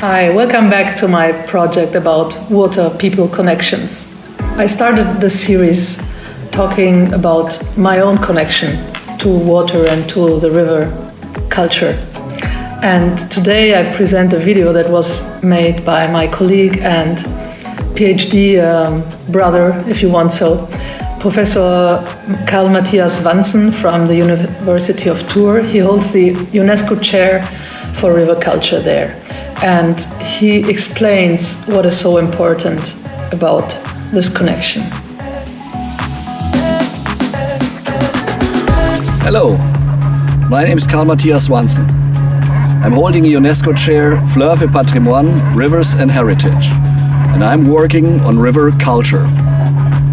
Hi, welcome back to my project about water-people connections. I started this series talking about my own connection to water and to the river culture. And today I present a video that was made by my colleague and PhD brother, if you want so, Professor Karl Matthias Wantzen from the University of Tours. He holds the Unesco chair for river culture there. And he explains what is so important about this connection. Hello, my name is Karl Matthias Wantzen. I'm holding a UNESCO chair, Fleuve et Patrimoine, Rivers and Heritage, and I'm working on river culture.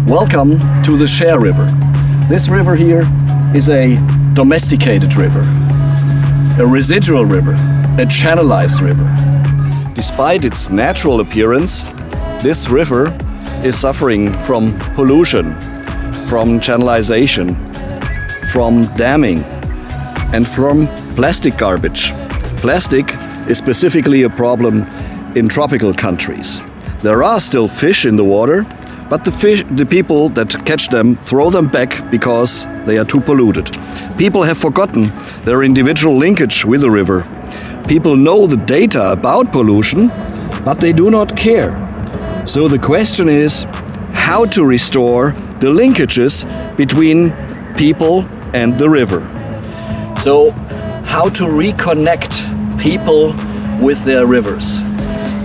Welcome to the Cher River. This river here is a domesticated river, a residual river, a channelized river. Despite its natural appearance, this river is suffering from pollution, from channelization, from damming, and from plastic garbage. Plastic is specifically a problem in tropical countries. There are still fish in the water, but the people that catch them throw them back because they are too polluted. People have forgotten their individual linkage with the river. People know the data about pollution, but they do not care. So the question is how to restore the linkages between people and the river. So how to reconnect people with their rivers.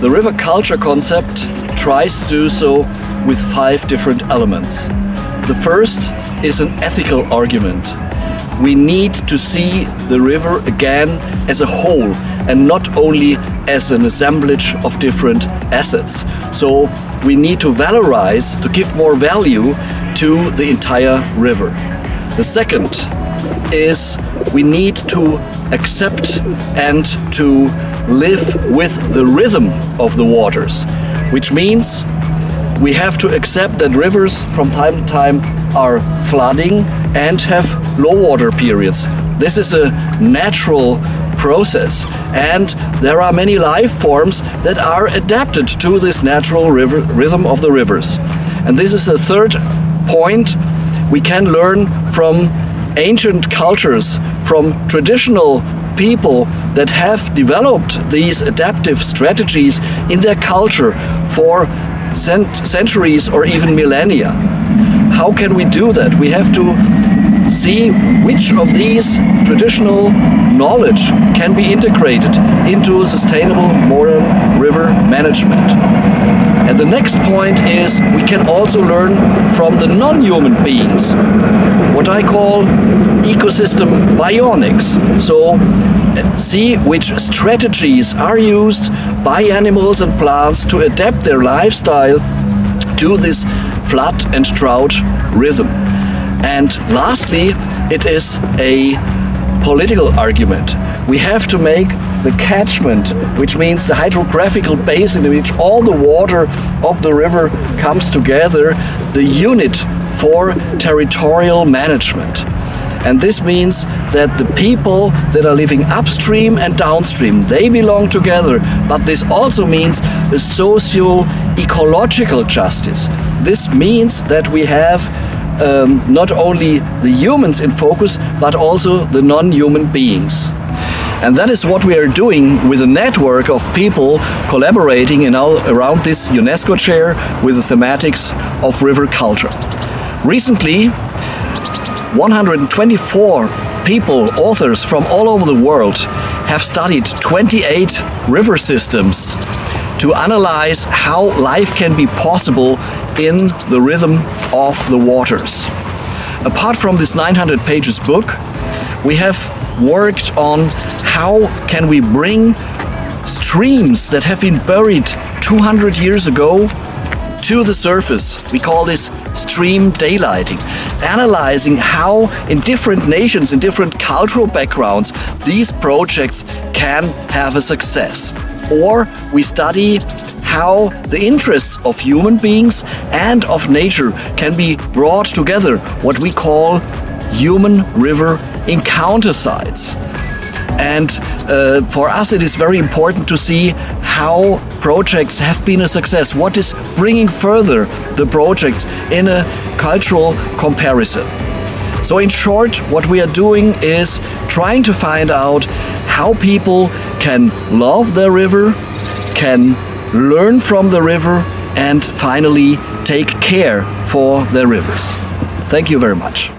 The river culture concept tries to do so with 5 different elements. The first is an ethical argument. We need to see the river again as a whole and not only as an assemblage of different assets. So we need to valorize, to give more value to the entire river. The second is we need to accept and to live with the rhythm of the waters, which means we have to accept that rivers from time to time are flooding and have low water periods. This is a natural process, and there are many life forms that are adapted to this natural rhythm of the rivers. And this is the third point. We can learn from ancient cultures, from traditional people that have developed these adaptive strategies in their culture for centuries or even millennia. How can we do that? We have to see which of these traditional knowledge can be integrated into sustainable modern river management. And the next point is we can also learn from the non-human beings, what I call ecosystem bionics. So see which strategies are used by animals and plants to adapt their lifestyle to this flood and drought rhythm. And lastly, it is a political argument. We have to make the catchment, which means the hydrographical basin in which all the water of the river comes together, the unit for territorial management. And this means that the people that are living upstream and downstream, they belong together. But this also means a socio-ecological justice. This means that we have not only the humans in focus, but also the non-human beings. And that is what we are doing with a network of people collaborating around this UNESCO chair with the thematics of river culture. Recently, 124 people, authors from all over the world, have studied 28 river systems to analyze how life can be possible in the rhythm of the waters. Apart from this 900 pages book, we have worked on how can we bring streams that have been buried 200 years ago to the surface. We call this stream daylighting, analyzing how in different nations, in different cultural backgrounds, these projects can have a success. Or we study how the interests of human beings and of nature can be brought together, what we call human river encounter sites. And for us it is very important to see how projects have been a success, what is bringing further the projects in a cultural comparison. So in short, what we are doing is trying to find out how people can love their river, can learn from the river, and finally take care for their rivers. Thank you very much.